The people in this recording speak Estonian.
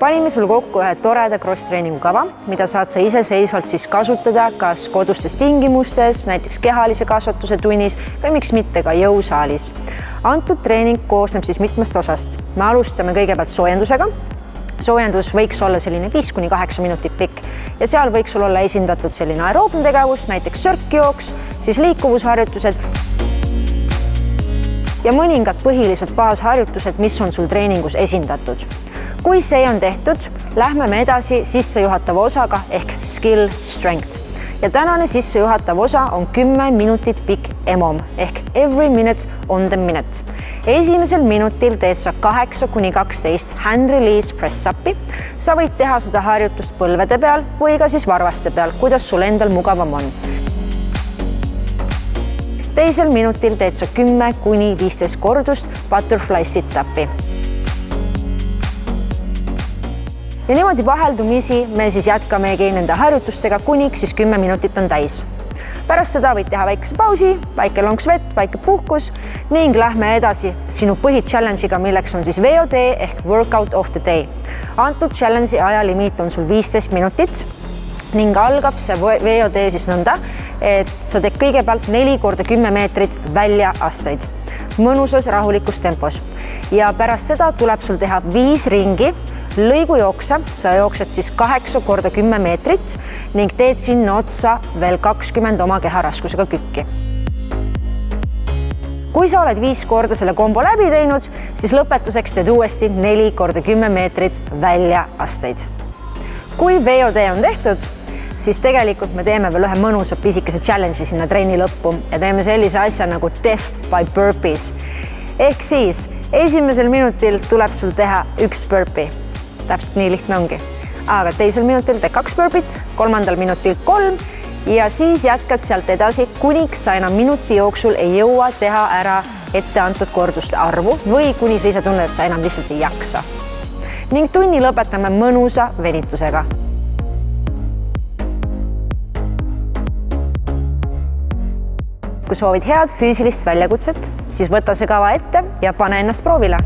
Panime sul kokku ühe toreda cross-treeningu kava, mida saad sa iseseisvalt siis kasutada kas kodustes tingimustes, näiteks kehalise kasvatuse tunnis või miks mitte ka jõusaalis. Antud treening koosneb siis mitmest osast. Me alustame kõigepealt soojendusega. Soojendus võiks olla selline 5–8 minutit pikk ja seal võiks sul olla esindatud selline aeroobne tegevus, näiteks sörkjooks, siis liikuvusharjutused ja mõningad põhilised baasharjutused, mis on sul treeningus esindatud. Kui see on tehtud, lähme me edasi sissejuhatava osaga ehk skill strength. Ja tänane sissejuhatav osa on 10 minutit pikk EMOM ehk every minute on the minute. Esimesel minutil teed sa 8–12 hand release press-upi. Sa võid teha seda harjutust põlvede peal või ka siis varvaste peal, kuidas sul endal mugavam on. Teisel minutil teed sa 10–15 kordust butterfly sit-upi. Ja niimoodi vaheldumisi me siis jätkamegi nende harjutustega kuniks siis 10 minutit on täis. Pärast seda võid teha väikese pausi, väike lonks vett, väike puhkus ning lähme edasi sinu põhichallenge'iga, milleks on siis VOD ehk workout of the day. Antud challenge'i ajalimiit on sul 15 minutit ning algab see VOD siis nõnda, et sa teed kõigepealt 4x10 meetrit väljaasteid mõnusas rahulikus tempos ja pärast seda tuleb sul teha 5 ringi lõigujookse, sa jooksed siis 8x10 meetrit ning teed sinna otsa veel 20 oma keharaskusega kükki. Kui sa oled 5 korda selle kombo läbi teinud, siis lõpetuseks teed uuesti 4x10 meetrit väljaasteid. Kui VOD on tehtud, siis tegelikult me teeme veel ühe mõnusa pisikese challenge'i sinna trenni lõppu ja teeme sellise asja nagu death by burpees. Ehk siis esimesel minutil tuleb sul teha 1 burpee. Täpselt nii lihtne ongi. Aga teisel minutil teed 2 burpit, kolmandal minutil 3 ja siis jätkad sealt edasi, kuniks sa enam minuti jooksul ei jõua teha ära ette antud korduste arvu või kuni sa ise tunned, et sa enam lihtsalt ei jaksa. Ning tunni lõpetame mõnusa venitusega. Kui soovid head füüsilist väljakutset, siis võta see kava ette ja pane ennast proovile.